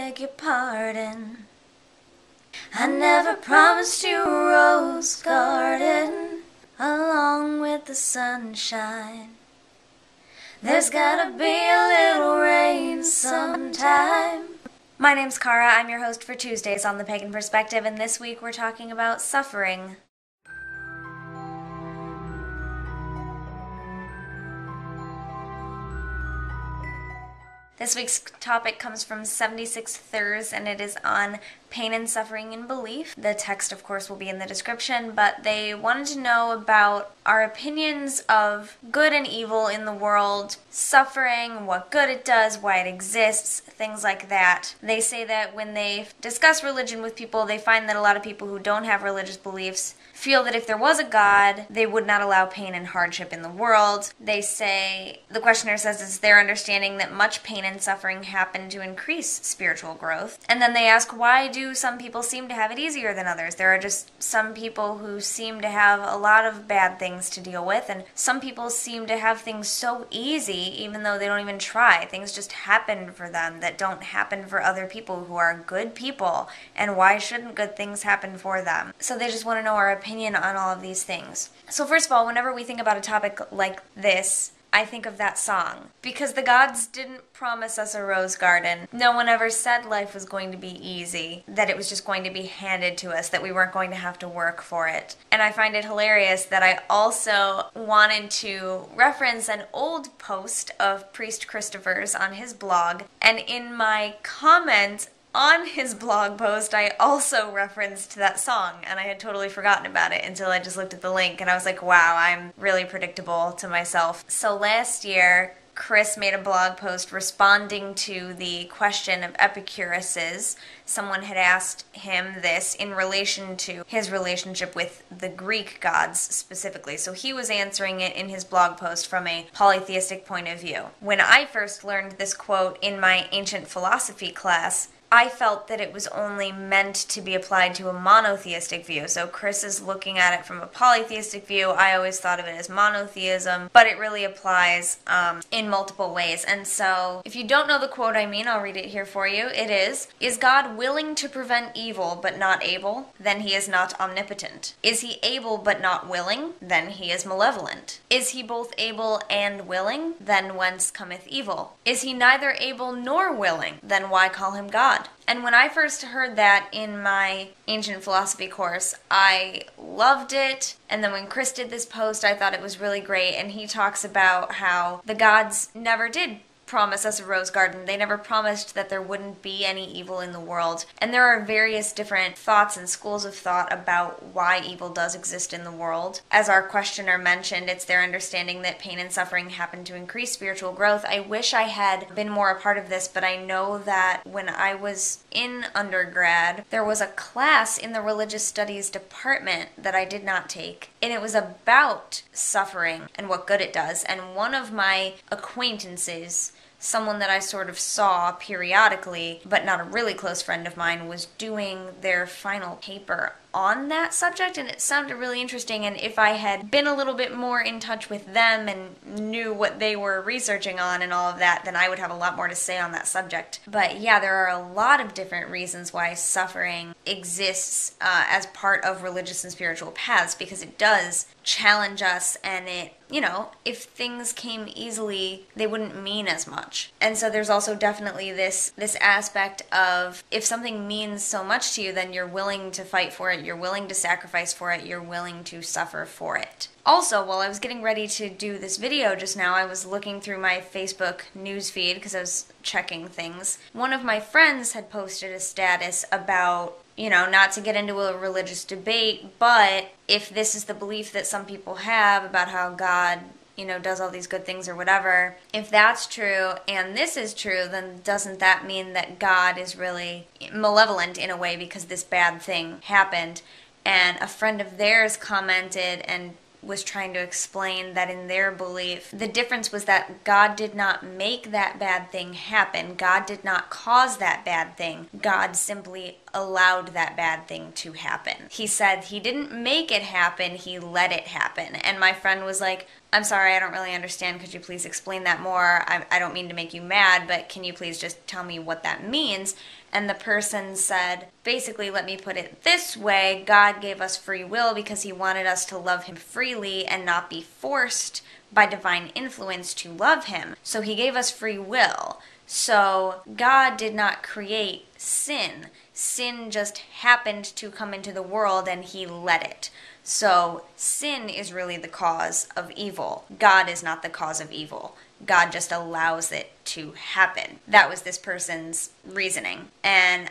beg your pardon. I never promised you a rose garden along with the sunshine. There's gotta be a little rain sometime. My name's Cara, I'm your host for Tuesdays on the Pagan Perspective, and this week we're talking about suffering. This week's topic comes from 76 Thurs, and it is on pain and suffering in belief. The text, of course, will be in the description, but they wanted to know about our opinions of good and evil in the world, suffering, what good it does, why it exists, things like that. They say that when they discuss religion with people, they find that a lot of people who don't have religious beliefs feel that if there was a God, they would not allow pain and hardship in the world. They say, the questioner says it's their understanding that much pain and suffering happen to increase spiritual growth. And then they ask, why do some people seem to have it easier than others? There are just some people who seem to have a lot of bad things to deal with, and some people seem to have things so easy even though they don't even try. Things just happen for them that don't happen for other people who are good people, and why shouldn't good things happen for them? So they just want to know our opinion on all of these things. So first of all, whenever we think about a topic like this, I think of that song. Because the gods didn't promise us a rose garden. No one ever said life was going to be easy, that it was just going to be handed to us, that we weren't going to have to work for it. And I find it hilarious that I also wanted to reference an old post of Priest Christopher's on his blog, and in my comment on his blog post, I also referenced that song, and I had totally forgotten about it until I just looked at the link, and I was like, wow, I'm really predictable to myself. So last year, Chris made a blog post responding to the question of Epicurus's. Someone had asked him this in relation to his relationship with the Greek gods specifically. So he was answering it in his blog post from a polytheistic point of view. When I first learned this quote in my ancient philosophy class, I felt that it was only meant to be applied to a monotheistic view. So Chris is looking at it from a polytheistic view. I always thought of it as monotheism, but it really applies in multiple ways. And so if you don't know the quote I mean, I'll read it here for you. It is God willing to prevent evil but not able? Then he is not omnipotent. Is he able but not willing? Then he is malevolent. Is he both able and willing? Then whence cometh evil? Is he neither able nor willing? Then why call him God? And when I first heard that in my ancient philosophy course, I loved it. And then when Chris did this post, I thought it was really great. And he talks about how the gods never did promise us a rose garden. They never promised that there wouldn't be any evil in the world. And there are various different thoughts and schools of thought about why evil does exist in the world. As our questioner mentioned, it's their understanding that pain and suffering happen to increase spiritual growth. I wish I had been more a part of this, but I know that when I was in undergrad, there was a class in the religious studies department that I did not take, and it was about suffering and what good it does. And one of my acquaintances, someone that I sort of saw periodically, but not a really close friend of mine, was doing their final paper on that subject, and it sounded really interesting. And if I had been a little bit more in touch with them and knew what they were researching on and all of that, then I would have a lot more to say on that subject. But yeah, there are a lot of different reasons why suffering exists as part of religious and spiritual paths, because it does challenge us, and it, you know, if things came easily, they wouldn't mean as much. And so there's also definitely this aspect of, if something means so much to you, then you're willing to fight for it, you're willing to sacrifice for it, you're willing to suffer for it. Also, while I was getting ready to do this video just now, I was looking through my Facebook newsfeed because I was checking things. One of my friends had posted a status about, you know, not to get into a religious debate, but if this is the belief that some people have about how God, you know, does all these good things or whatever, if that's true and this is true, then doesn't that mean that God is really malevolent in a way because this bad thing happened? And a friend of theirs commented and was trying to explain that in their belief, the difference was that God did not make that bad thing happen. God did not cause that bad thing. God simply allowed that bad thing to happen. He said he didn't make it happen, he let it happen. And my friend was like, I'm sorry, I don't really understand. Could you please explain that more? I don't mean to make you mad, but can you please just tell me what that means? And the person said, basically, let me put it this way, God gave us free will because he wanted us to love him freely and not be forced by divine influence to love him. So he gave us free will. So God did not create sin. Sin just happened to come into the world and he let it. So sin is really the cause of evil. God is not the cause of evil. God just allows it to happen. That was this person's reasoning. And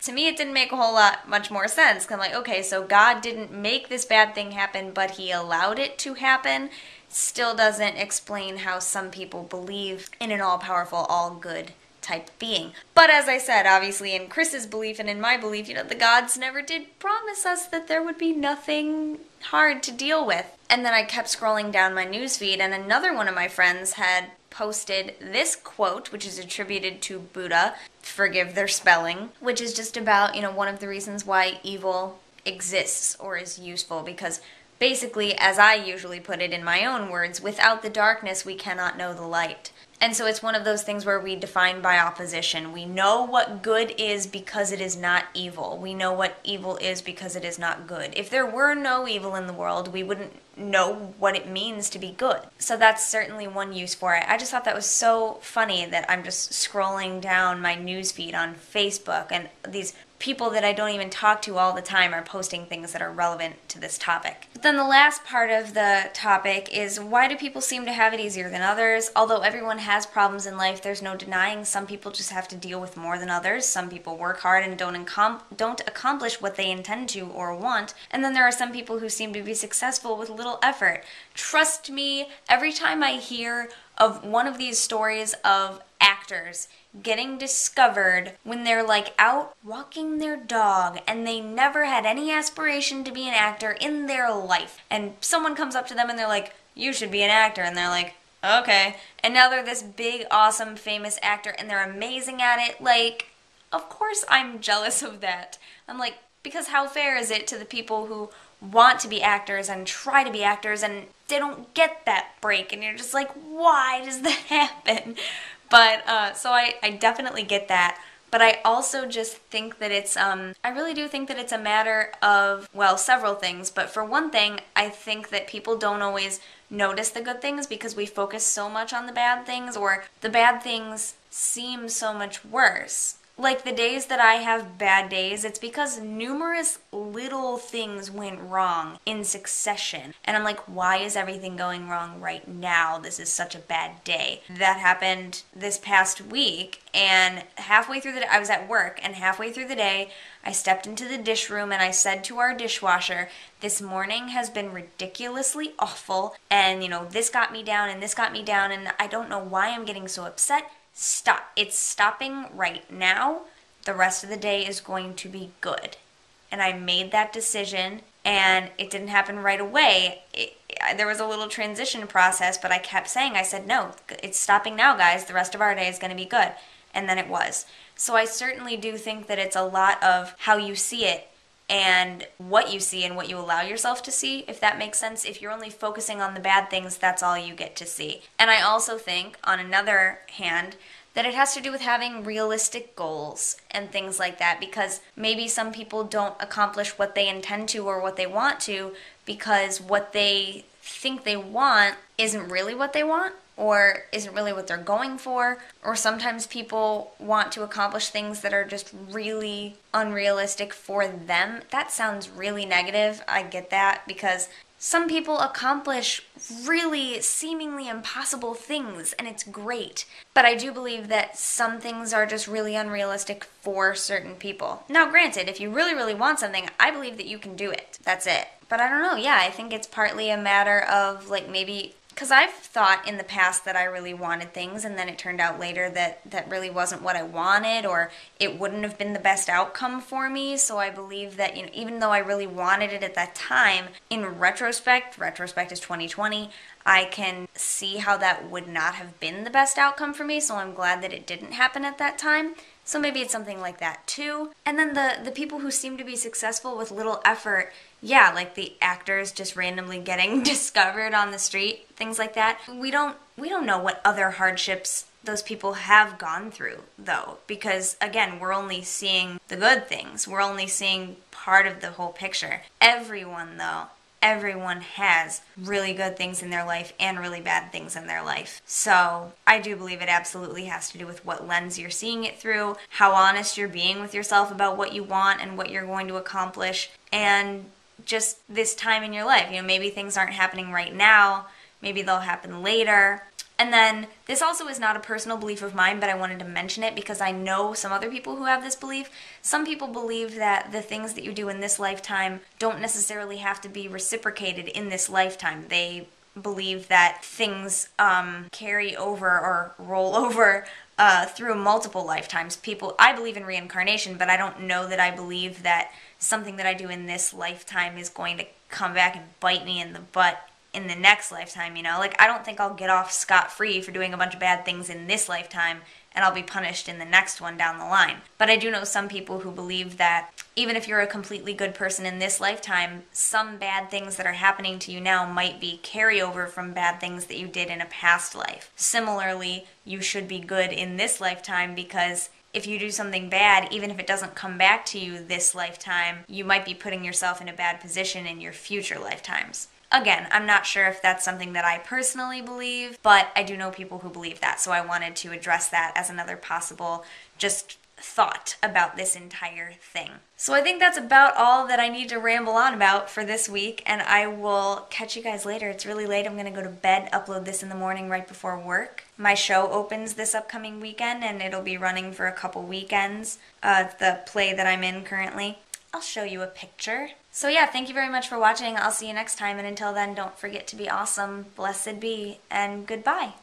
to me, it didn't make a whole lot much more sense. 'Cause I'm like, okay, so God didn't make this bad thing happen, but he allowed it to happen. Still doesn't explain how some people believe in an all-powerful, all-good type being. But as I said, obviously in Chris's belief and in my belief, the gods never did promise us that there would be nothing hard to deal with. And then I kept scrolling down my newsfeed, and another one of my friends had posted this quote, which is attributed to Buddha, forgive their spelling, which is just about, one of the reasons why evil exists or is useful, because basically, as I usually put it in my own words, without the darkness, we cannot know the light. And so it's one of those things where we define by opposition. We know what good is because it is not evil. We know what evil is because it is not good. If there were no evil in the world, we wouldn't know what it means to be good. So that's certainly one use for it. I just thought that was so funny that I'm just scrolling down my newsfeed on Facebook, and these people that I don't even talk to all the time are posting things that are relevant to this topic. But then the last part of the topic is, why do people seem to have it easier than others? Although everyone has problems in life, there's no denying some people just have to deal with more than others. Some people work hard and don't accomplish what they intend to or want. And then there are some people who seem to be successful with little effort. Trust me, every time I hear of one of these stories of actors getting discovered when they're out walking their dog and they never had any aspiration to be an actor in their life, and someone comes up to them and they're like, you should be an actor, and they're like, okay, and now they're this big, awesome, famous actor and they're amazing at it. Of course I'm jealous of that. I'm like, because how fair is it to the people who want to be actors and try to be actors and they don't get that break, and you're just like, why does that happen? But, so I definitely get that, but I also just think that it's, I really do think that it's a matter of, well, several things, but for one thing, I think that people don't always notice the good things because we focus so much on the bad things, or the bad things seem so much worse. Like the days that I have bad days, it's because numerous little things went wrong in succession. And I'm like, why is everything going wrong right now? This is such a bad day. That happened this past week, and halfway through the day, I was at work, and halfway through the day, I stepped into the dish room and I said to our dishwasher, this morning has been ridiculously awful, and this got me down and this got me down, and I don't know why I'm getting so upset. Stop. It's stopping right now. The rest of the day is going to be good. And I made that decision, and it didn't happen right away. There was a little transition process, but I kept saying, I said, no, it's stopping now, guys. The rest of our day is going to be good. And then it was. So I certainly do think that it's a lot of how you see it and what you see and what you allow yourself to see, if that makes sense. If you're only focusing on the bad things, that's all you get to see. And I also think, on another hand, that it has to do with having realistic goals and things like that, because maybe some people don't accomplish what they intend to or what they want to because what they think they want isn't really what they want, or isn't really what they're going for, or sometimes people want to accomplish things that are just really unrealistic for them. That sounds really negative, I get that, because some people accomplish really seemingly impossible things, and it's great. But I do believe that some things are just really unrealistic for certain people. Now, granted, if you really, really want something, I believe that you can do it. That's it. But I don't know, yeah, I think it's partly a matter of, maybe... Because I've thought in the past that I really wanted things, and then it turned out later that really wasn't what I wanted, or it wouldn't have been the best outcome for me. So I believe that, even though I really wanted it at that time, in retrospect is 2020, I can see how that would not have been the best outcome for me, so I'm glad that it didn't happen at that time. So maybe it's something like that too. And then the people who seem to be successful with little effort, yeah, like the actors just randomly getting discovered on the street, things like that. We don't know what other hardships those people have gone through, though, because again, we're only seeing the good things. We're only seeing part of the whole picture. Everyone, though, everyone has really good things in their life and really bad things in their life. So I do believe it absolutely has to do with what lens you're seeing it through, how honest you're being with yourself about what you want and what you're going to accomplish, and just this time in your life. Maybe things aren't happening right now, maybe they'll happen later. And then, this also is not a personal belief of mine, but I wanted to mention it because I know some other people who have this belief. Some people believe that the things that you do in this lifetime don't necessarily have to be reciprocated in this lifetime. They believe that things carry over or roll over through multiple lifetimes. I believe in reincarnation, but I don't know that I believe that something that I do in this lifetime is going to come back and bite me in the butt in the next lifetime, Like, I don't think I'll get off scot-free for doing a bunch of bad things in this lifetime and I'll be punished in the next one down the line. But I do know some people who believe that even if you're a completely good person in this lifetime, some bad things that are happening to you now might be carryover from bad things that you did in a past life. Similarly, you should be good in this lifetime because if you do something bad, even if it doesn't come back to you this lifetime, you might be putting yourself in a bad position in your future lifetimes. Again, I'm not sure if that's something that I personally believe, but I do know people who believe that, so I wanted to address that as another possible just thought about this entire thing. So I think that's about all that I need to ramble on about for this week, and I will catch you guys later. It's really late. I'm going to go to bed, upload this in the morning right before work. My show opens this upcoming weekend, and it'll be running for a couple weekends, the play that I'm in currently. I'll show you a picture. So yeah, thank you very much for watching. I'll see you next time, and until then, don't forget to be awesome, blessed be, and goodbye.